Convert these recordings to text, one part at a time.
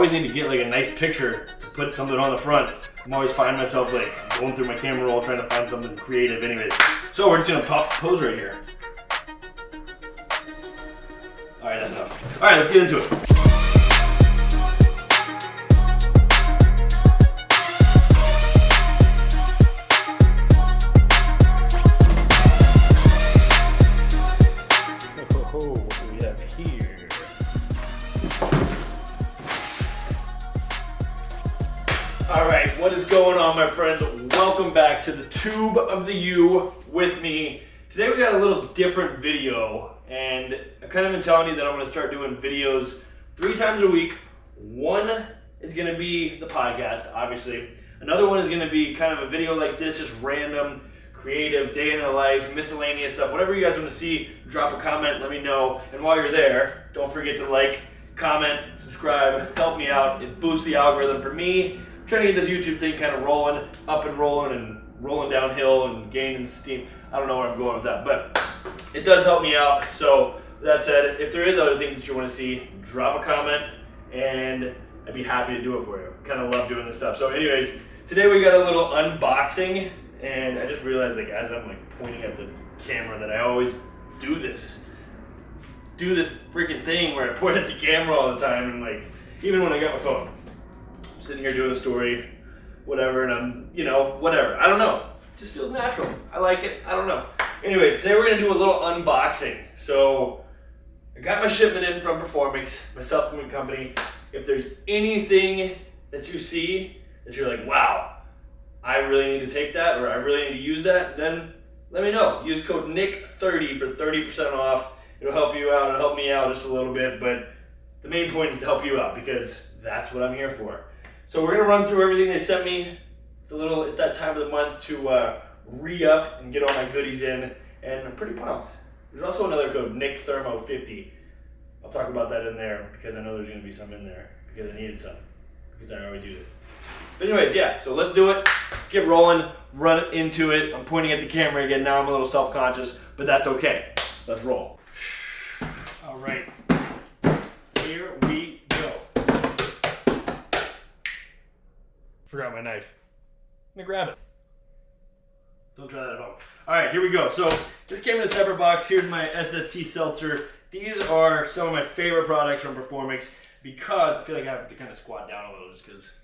always need to get like a nice picture to put something on the front. I'm always finding myself like going through my camera roll trying to find something creative anyways. So we're just gonna pose right here. All right, that's enough. All right, let's get into it. Alright, what is going on, my friends? Welcome back to the Tube of the U with me. Today we got a little different video, and I've kind of been telling you that I'm going to start doing videos 3 times a week. One is going to be the podcast, obviously. Another one is going to be kind of a video like this, just random, creative, day in the life, miscellaneous stuff. Whatever you guys want to see, drop a comment, let me know. And while you're there, don't forget to like, comment, subscribe, help me out. It boosts the algorithm for me. Trying to get this YouTube thing kind of rolling, up and rolling downhill and gaining steam. I don't know where I'm going with that, but it does help me out. So that said, if there is other things that you want to see, drop a comment and I'd be happy to do it for you. Kind of love doing this stuff. So anyways, today we got a little unboxing, and I just realized like as I'm like pointing at the camera that I always do this freaking thing where I point at the camera all the time, and like even when I got my phone. Sitting here doing a story, whatever, and I'm, whatever. I don't know. It just feels natural. I like it. I don't know. Anyways, today we're going to do a little unboxing. So, I got my shipment in from Performix, my supplement company. If there's anything that you see that you're like, wow, I really need to take that, or I really need to use that, then let me know. Use code NICK30 for 30% off. It'll help you out. It'll help me out just a little bit, but the main point is to help you out because that's what I'm here for. So we're gonna run through everything they sent me. It's that time of the month to re-up and get all my goodies in, and I'm pretty pumped. There's also another code, NICK50. I'll talk about that in there because I know there's gonna be some in there because I needed some, because I always use it. But anyways, yeah, so let's do it. Let's get rolling, run into it. I'm pointing at the camera again. Now I'm a little self-conscious, but that's okay. Let's roll. All right, here we go. Forgot my knife. I'm gonna grab it. Don't try that at home. All right, here we go. So this came in a separate box. Here's my SST Seltzer. These are some of my favorite products from Performix because I feel like I have to kind of squat down a little just because,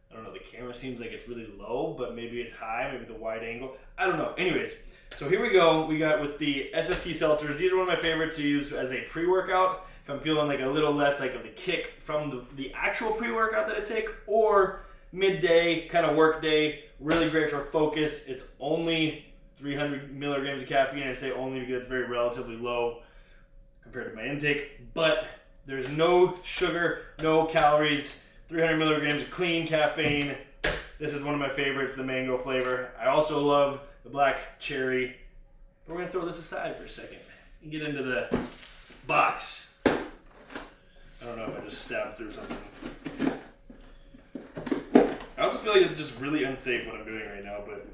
I don't know, the camera seems like it's really low, but maybe it's high, maybe the wide angle. I don't know. Anyways, so here we go. We got with the SST Seltzers. These are one of my favorites to use as a pre-workout. If I'm feeling like a little less like of the kick from the actual pre-workout that I take, or midday kind of work day, really great for focus. It's only 300 milligrams of caffeine. I say only because it's very relatively low compared to my intake, but there's no sugar, no calories, 300 milligrams of clean caffeine. This is one of my favorites, the mango flavor. I also love the black cherry. But we're gonna throw this aside for a second and get into the box. I don't know if I just stabbed through something. I also feel like it's just really unsafe what I'm doing right now, but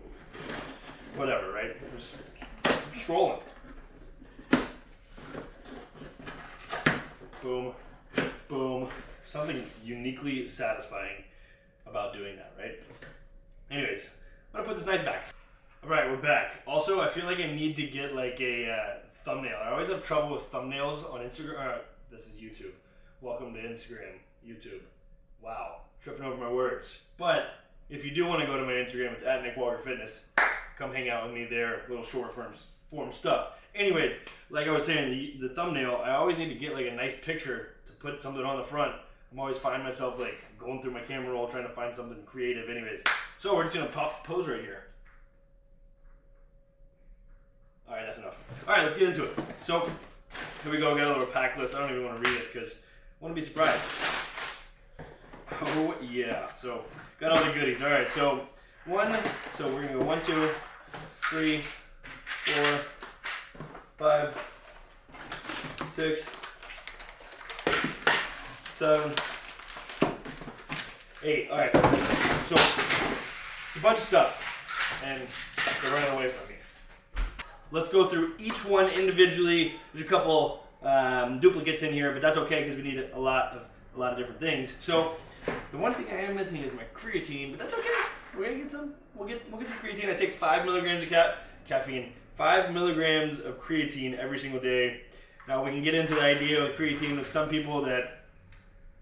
whatever, right? Just rolling. Boom, boom. Something uniquely satisfying about doing that, right? Anyways, I'm gonna put this knife back. All right, we're back. Also, I feel like I need to get like a thumbnail. I always have trouble with thumbnails on Instagram. This is YouTube. Welcome to Instagram, YouTube. Wow. Tripping over my words. But if you do want to go to my Instagram, it's at Nick Walker Fitness. Come hang out with me there, little short form stuff. Anyways, like I was saying, the thumbnail, I always need to get like a nice picture to put something on the front. I'm always finding myself like going through my camera roll trying to find something creative anyways. So we're just gonna pose right here. All right, that's enough. All right, let's get into it. So here we go, got a little pack list. I don't even want to read it because I want to be surprised. Oh yeah, so got all the goodies. All right, so we're gonna go 1, 2, 3, 4, 5, 6, 7, 8. All right, so it's a bunch of stuff, and they're running away from me. Let's go through each one individually. There's a couple duplicates in here, but that's okay because we need a lot a lot of different things. So the one thing I am missing is my creatine, but that's okay. We're gonna get some. We'll get some creatine. I take 5 milligrams of caffeine, 5 milligrams of creatine every single day. Now we can get into the idea with creatine with some people that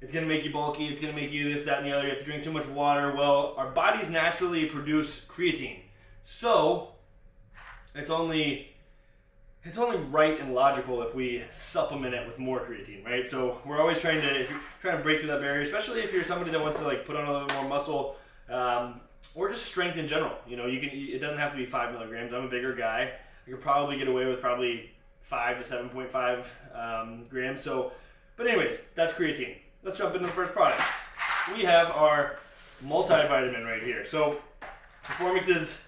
it's gonna make you bulky, it's gonna make you this, that, and the other. You have to drink too much water. Well, our bodies naturally produce creatine, so it's only right and logical if we supplement it with more creatine, right? So we're always trying to, if you're trying to break through that barrier, especially if you're somebody that wants to like put on a little bit more muscle, or just strength in general. You know, it doesn't have to be 5 milligrams. I'm a bigger guy. I could probably get away with probably 5 to 7.5 grams. So, but anyways, that's creatine. Let's jump into the first product. We have our multivitamin right here. So Performix's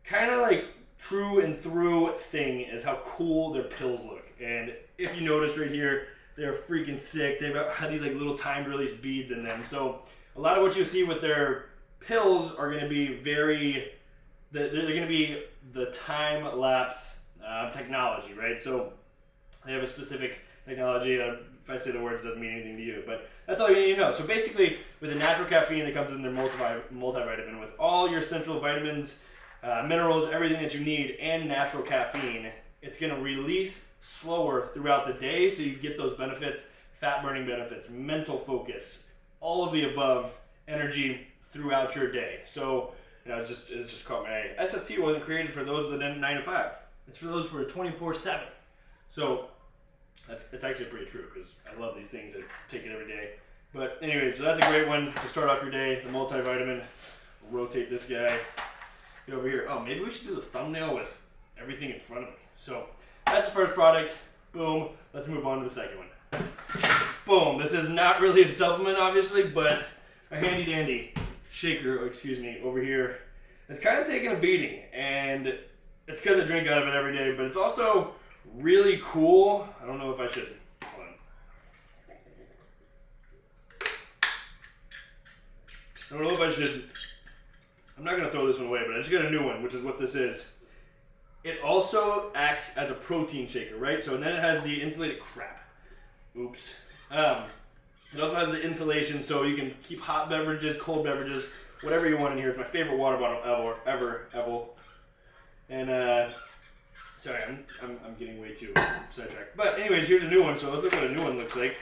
kind of like true and through thing is how cool their pills look. And if you notice right here, they're freaking sick. They've got these like little timed release beads in them. So a lot of what you see with their pills are going to be they're going to be the time lapse technology, right? So they have a specific technology. If I say the words, it doesn't mean anything to you, but that's all you need to know. So basically, with the natural caffeine that comes in their multivitamin, with all your essential vitamins, minerals, everything that you need, and natural caffeine, it's going to release slower throughout the day, so you get those benefits, fat burning benefits, mental focus, all of the above, energy throughout your day. So, you know, it's just caught my eye. SST wasn't created for those that did 9 to 5. It's for those for 24/7. So that's actually pretty true, because I love these things. I take it every day. But anyway, so that's a great one to start off your day. The multivitamin. We'll rotate this guy. Get over here. Oh, maybe we should do the thumbnail with everything in front of me. So that's the first product. Boom. Let's move on to the second one. Boom. This is not really a supplement, obviously, but a handy dandy shaker, over here. It's kind of taking a beating, and it's because I drink out of it every day, but it's also really cool. I don't know if I should. Hold on. I don't know if I should. I'm not going to throw this one away, but I just got a new one, which is what this is. It also acts as a protein shaker, right? So then it has the insulated crap. Oops. It also has the insulation, so you can keep hot beverages, cold beverages, whatever you want in here. It's my favorite water bottle ever. And sorry, I'm getting way too sidetracked. But anyways, here's a new one. So let's look what a new one looks like.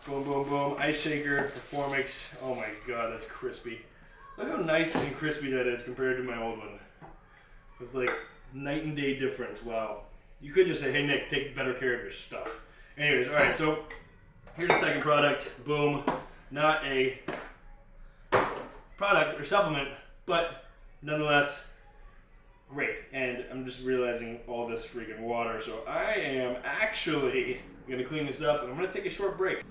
Boom, boom, boom. Ice shaker, Performix. Oh my god, that's crispy. Look how nice and crispy that is compared to my old one. It's like night and day difference. Wow. You could just say, hey Nick, take better care of your stuff. Anyways, all right. So here's the second product. Boom. Not a product or supplement, but nonetheless great. And I'm just realizing all this freaking water. So I am actually going to clean this up, and I'm going to take a short break.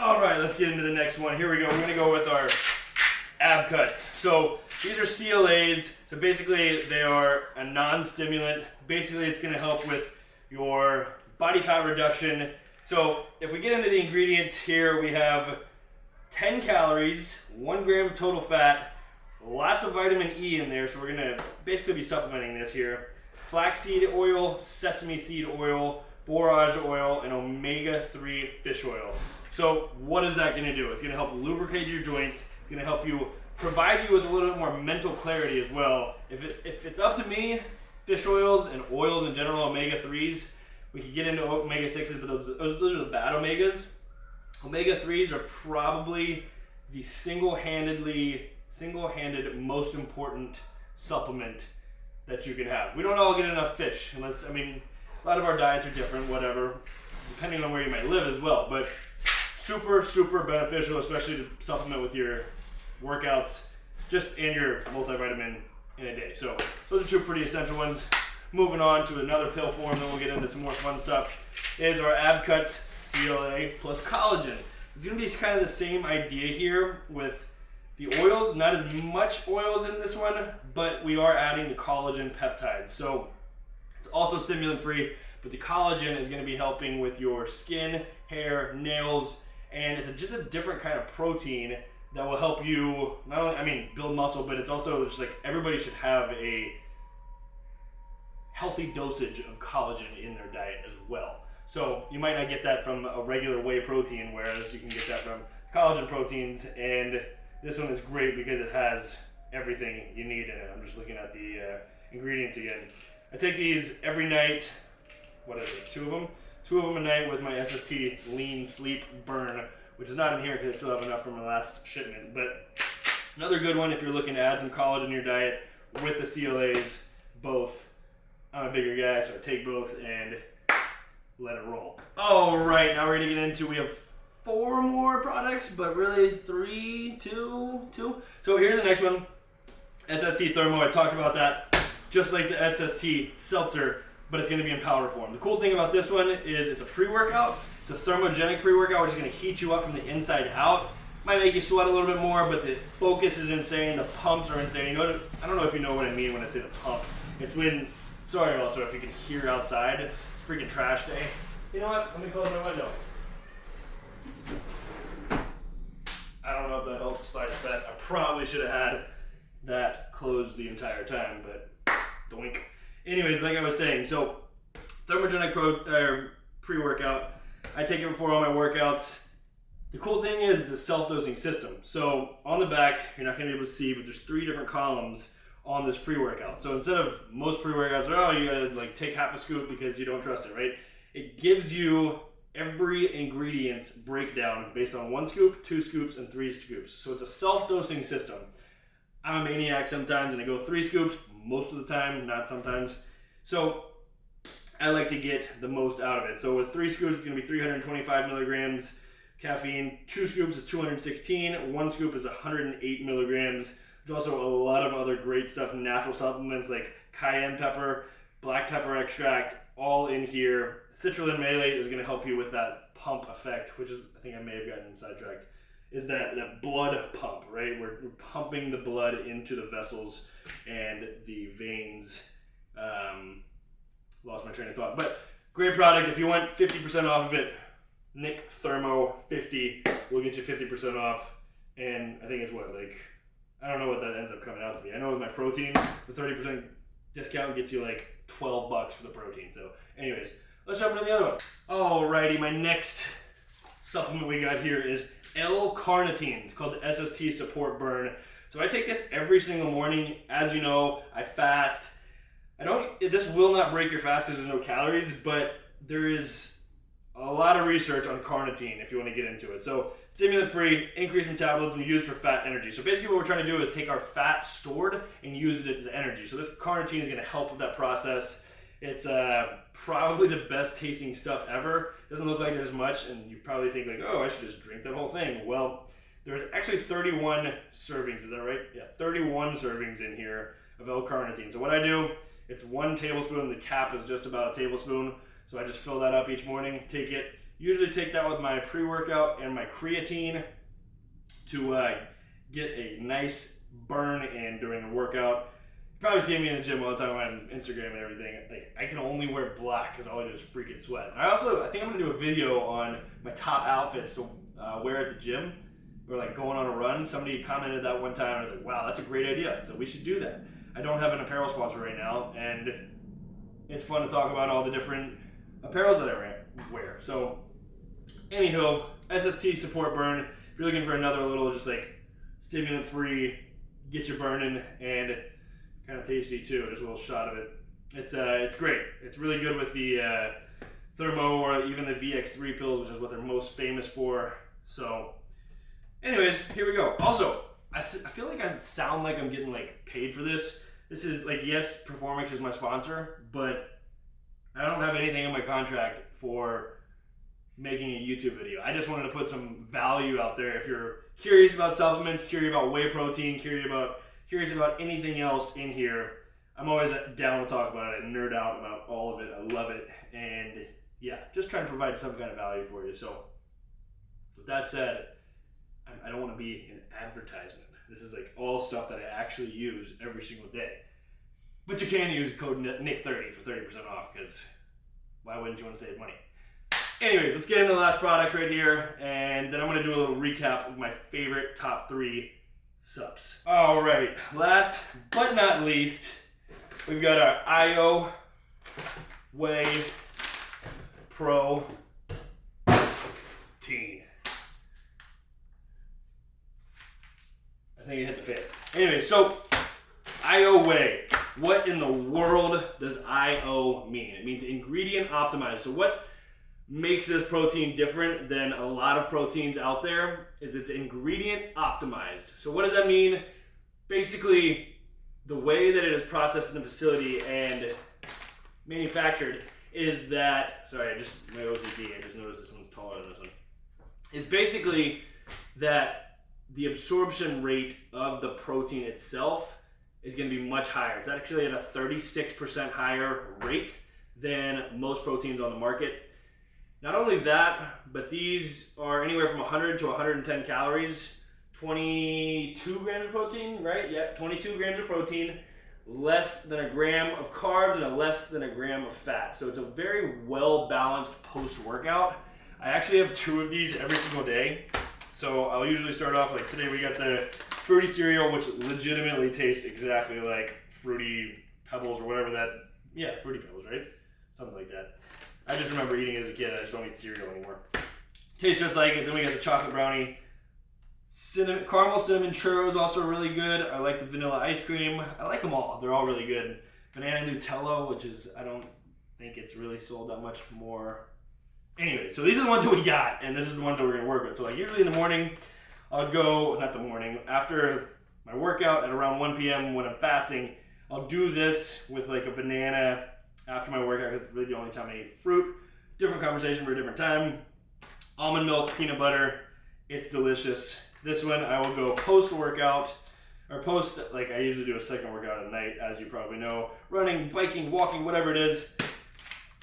All right, let's get into the next one. Here we go. We're going to go with our ab cuts. So these are CLAs. So basically they are a non-stimulant. Basically it's going to help with your body fat reduction. So if we get into the ingredients here, we have 10 calories, 1 gram of total fat, lots of vitamin E in there. So we're going to basically be supplementing this here. Flaxseed oil, sesame seed oil, borage oil, and omega-3 fish oil. So what is that going to do? It's going to help lubricate your joints. It's going to help you, provide you with a little bit more mental clarity as well. If it's up to me, fish oils and oils in general, omega-3s, we could get into omega-6s, but those are the bad omegas. Omega-3s are probably the single-handed most important supplement that you can have. We don't all get enough fish, unless, I mean, a lot of our diets are different, whatever, depending on where you might live as well, but super, super beneficial, especially to supplement with your workouts, and your multivitamin in a day. So those are two pretty essential ones. Moving on to another pill form, then we'll get into some more fun stuff, is our Ab Cuts CLA plus collagen. It's going to be kind of the same idea here with the oils, not as much oils in this one, but we are adding the collagen peptides. So it's also stimulant free, but the collagen is going to be helping with your skin, hair, nails, and it's just a different kind of protein that will help you not only, build muscle, but it's also just like everybody should have a healthy dosage of collagen in their diet as well. So you might not get that from a regular whey protein, whereas you can get that from collagen proteins, and this one is great because it has everything you need in it. I'm just looking at the ingredients again. I take these every night. What is it? 2 of them? 2 of them a night with my SST Lean Sleep Burn, which is not in here because I still have enough from my last shipment. But another good one if you're looking to add some collagen in your diet with the CLAs, both. I'm a bigger guy, so I take both and let it roll. All right, now we're gonna get into, we have 4 more products, but really 3, 2. So here's the next one, SST Thermo. I talked about that, just like the SST Seltzer, but it's gonna be in powder form. The cool thing about this one is it's a pre-workout. It's a thermogenic pre-workout, which is gonna heat you up from the inside out. Might make you sweat a little bit more, but the focus is insane. The pumps are insane. You know what, I don't know if you know what I mean when I say the pump. It's when, sorry also if you can hear outside, it's freaking trash day. You know what, let me close my window. I don't know if that helps besides that. I probably should have had that closed the entire time, but doink. Anyways, like I was saying, so Thermogenic Pro pre-workout, I take it before all my workouts. The cool thing is the self-dosing system. So on the back, you're not gonna be able to see, but there's 3 different columns on this pre-workout. So instead of most pre-workouts, oh, you gotta like take half a scoop because you don't trust it, right? It gives you every ingredient's breakdown based on 1 scoop, 2 scoops, and 3 scoops. So it's a self-dosing system. I'm a maniac sometimes and I go 3 scoops, most of the time, not sometimes. So I like to get the most out of it. So with 3 scoops, it's gonna be 325 milligrams caffeine. 2 scoops is 216, 1 scoop is 108 milligrams. There's also a lot of other great stuff, natural supplements like cayenne pepper, black pepper extract, all in here. Citrulline malate is going to help you with that pump effect, which is, I think I may have gotten sidetracked, is that blood pump, right? We're pumping the blood into the vessels and the veins. Lost my train of thought, but great product. If you want 50% off of it, Nick Thermo 50 will get you 50% off. And I think it's what, like, I don't know what that ends up coming out to be. I know with my protein, the 30% discount gets you like $12 for the protein. So anyways, let's jump into the other one. Alrighty, my next supplement we got here is L-carnitine. It's called the SST Support Burn. So I take this every single morning. As you know, I fast. This will not break your fast because there's no calories, but there is a lot of research on carnitine if you want to get into it. So stimulant-free, increased metabolism, used for fat energy. So basically what we're trying to do is take our fat stored and use it as energy. So this carnitine is going to help with that process. It's probably the best tasting stuff ever. Doesn't look like there's much, and you probably think like, oh, I should just drink that whole thing. Well, there's actually 31 servings, is that right? Yeah, 31 servings in here of L-carnitine. So what I do, it's 1 tablespoon. The cap is just about a tablespoon. So I just fill that up each morning, take it. Usually take that with my pre-workout and my creatine to get a nice burn in during the workout. You probably see me in the gym all the time on Instagram and everything. Like, I can only wear black because all I do is freaking sweat. I think I'm gonna do a video on my top outfits to wear at the gym or like going on a run. Somebody commented that one time and I was like, wow, that's a great idea. So we should do that. I don't have an apparel sponsor right now, and it's fun to talk about all the different apparels that I wear. So anywho, SST Support Burn. If you're looking for another little just like stimulant free, get you burning, and kind of tasty too, just a little shot of it. It's great. It's really good with the Thermo or even the VX3 pills, which is what they're most famous for. So anyways, here we go. Also, I feel like I sound like I'm getting like paid for this. This is like, yes, Performix is my sponsor, but I don't have anything in my contract for making a YouTube video. I just wanted to put some value out there. If you're curious about supplements, curious about whey protein, curious about anything else in here, I'm always down to talk about it and nerd out about all of it. I love it. And yeah, just trying to provide some kind of value for you. So with that said, I don't want to be an advertisement. This is like all stuff that I actually use every single day. But you can use code NICK30 for 30% off, because why wouldn't you want to save money? Anyways, let's get into the last products right here, and then I'm going to do a little recap of my favorite top 3 subs. Alright, last but not least, we've got our IoWay Pro Teen. I think it hit the fan. Anyway, so IoWay. What in the world does IO mean? It means ingredient optimized. So what makes this protein different than a lot of proteins out there is it's ingredient optimized. So what does that mean? Basically, the way that it is processed in the facility and manufactured is that, sorry, my OCD, I just noticed this one's taller than this one, is basically that the absorption rate of the protein itself is going to be much higher. It's actually at a 36% higher rate than most proteins on the market. Not only that, but these are anywhere from 100 to 110 calories, 22 grams of protein, right? Yeah, 22 grams of protein, less than a gram of carbs, and less than a gram of fat. So it's a very well-balanced post-workout. I actually have 2 of these every single day. So I'll usually start off, like today we got the fruity cereal, which legitimately tastes exactly like Fruity Pebbles or whatever that, yeah, Fruity Pebbles, right? Something like that. I just remember eating it as a kid. I just don't eat cereal anymore. Tastes just like it. Then we got the chocolate brownie. Caramel cinnamon churros also really good. I like the vanilla ice cream. I like them all. They're all really good. Banana Nutella, which is, I don't think it's really sold that much more. Anyway, so these are the ones that we got, and this is the ones that we're going to work with. So like usually in the morning, I'll go, not the morning, after my workout at around 1 p.m. when I'm fasting, I'll do this with like a banana after my workout, because it's really the only time I eat fruit. Different conversation for a different time. Almond milk, peanut butter, it's delicious. This one I will go post-workout, or post, like I usually do a second workout at night, as you probably know. Running, biking, walking, whatever it is.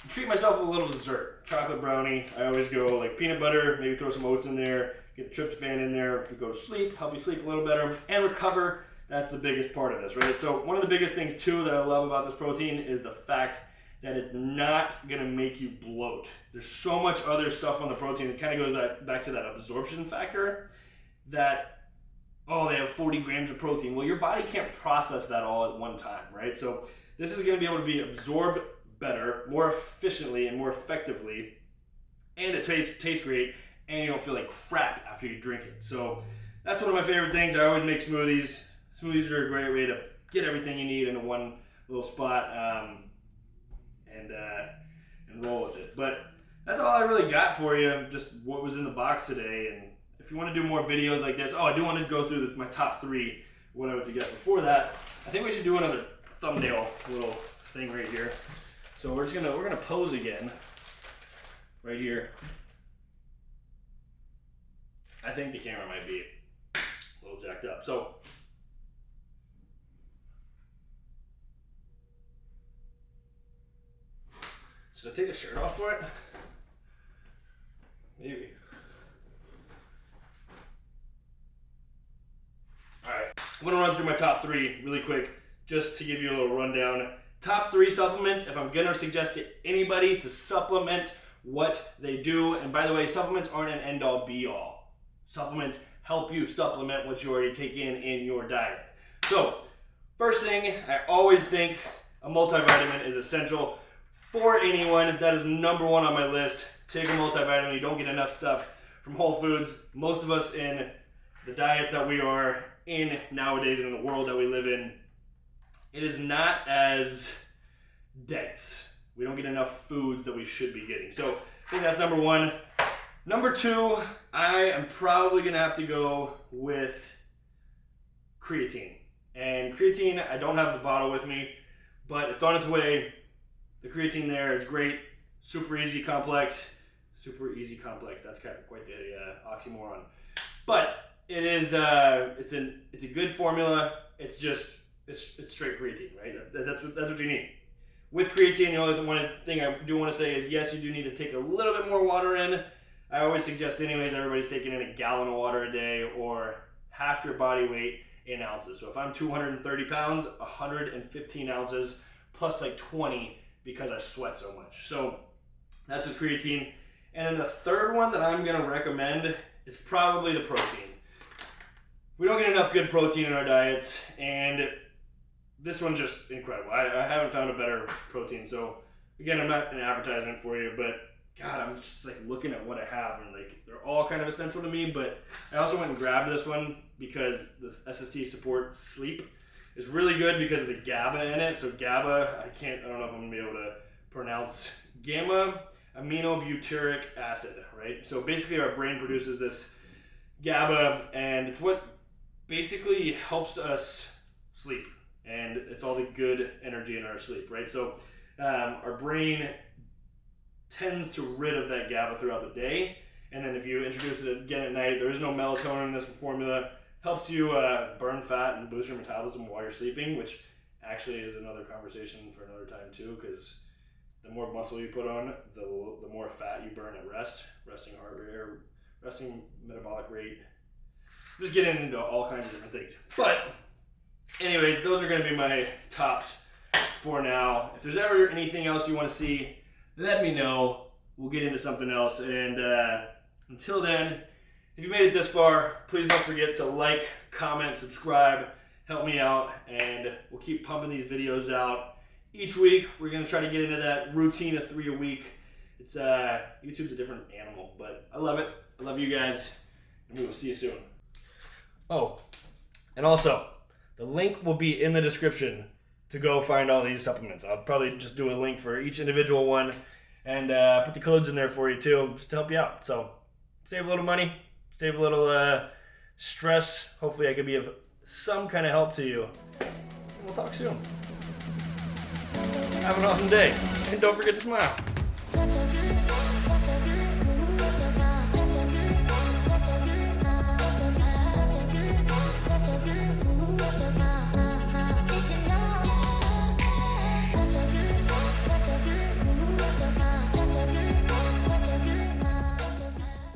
Treat myself with a little dessert. Chocolate brownie, I always go like peanut butter, maybe throw some oats in there, get the tryptophan in there to go to sleep, help you sleep a little better, and recover. That's the biggest part of this, right? So one of the biggest things too that I love about this protein is the fact that it's not gonna make you bloat. There's so much other stuff on the protein that kind of goes back to that absorption factor that, oh, they have 40 grams of protein. Well, your body can't process that all at one time, right? So this is gonna be able to be absorbed better, more efficiently, and more effectively, and it tastes great, and you don't feel like crap after you drink it. So that's one of my favorite things. I always make smoothies. Smoothies are a great way to get everything you need into one little spot and roll with it. But that's all I really got for you, just what was in the box today. And if you want to do more videos like this, I do want to go through my top 3, what I would suggest. Before that, I think we should do another thumbnail little thing right here. So we're gonna pose again, right here. I think the camera might be a little jacked up. So should I take the shirt off for it? Maybe. All right, I'm gonna run through my top 3 really quick, just to give you a little rundown. Top 3 supplements, if I'm gonna suggest to anybody to supplement what they do, and by the way, supplements aren't an end-all be-all. Supplements help you supplement what you already take in your diet. So, first thing, I always think a multivitamin is essential for anyone. That is number 1 on my list. Take a multivitamin. You don't get enough stuff from Whole Foods. Most of us in the diets that we are in nowadays, in the world that we live in, it is not as dense. We don't get enough foods that we should be getting. So I think that's number 1. Number 2, I am probably gonna have to go with creatine. And creatine, I don't have the bottle with me, but it's on its way. The creatine there is great. Super easy complex. Super easy complex. That's kind of quite the oxymoron. But it is it's a good formula. It's just it's straight creatine, right? That's what you need. With creatine, the only one thing I do want to say is, yes, you do need to take a little bit more water in. I always suggest anyways, everybody's taking in a gallon of water a day, or half your body weight in ounces. So if I'm 230 pounds, 115 ounces plus like 20 because I sweat so much. So that's with creatine. And then the third one that I'm going to recommend is probably the protein. We don't get enough good protein in our diets, and this one's just incredible. I haven't found a better protein. So Again, I'm not an advertisement for you, but God, I'm just like looking at what I have, and like they're all kind of essential to me. But I also went and grabbed this one because this SST support sleep is really good because of the GABA in it. So GABA, I don't know if I'm gonna be able to pronounce, gamma aminobutyric acid, right? So basically our brain produces this GABA, and it's what basically helps us sleep, and it's all the good energy in our sleep, right? So our brain tends to rid of that GABA throughout the day, and then if you introduce it again at night, there is no melatonin in this formula. Helps you burn fat and boost your metabolism while you're sleeping, which actually is another conversation for another time too, because the more muscle you put on, the more fat you burn at rest, resting heart rate, or resting metabolic rate. I'm just getting into all kinds of different things. But anyways, those are going to be my tops for now. If there's ever anything else you want to see, let me know. We'll get into something else. And until then, if you made it this far, please don't forget to like, comment, subscribe, help me out, and we'll keep pumping these videos out. Each week, we're going to try to get into that routine of 3 a week. It's YouTube's a different animal, but I love it. I love you guys, and we will see you soon. Oh, and also, the link will be in the description to go find all these supplements. I'll probably just do a link for each individual one and put the codes in there for you too, just to help you out. So save a little money, save a little stress. Hopefully I could be of some kind of help to you. We'll talk soon. Have an awesome day, and don't forget to smile.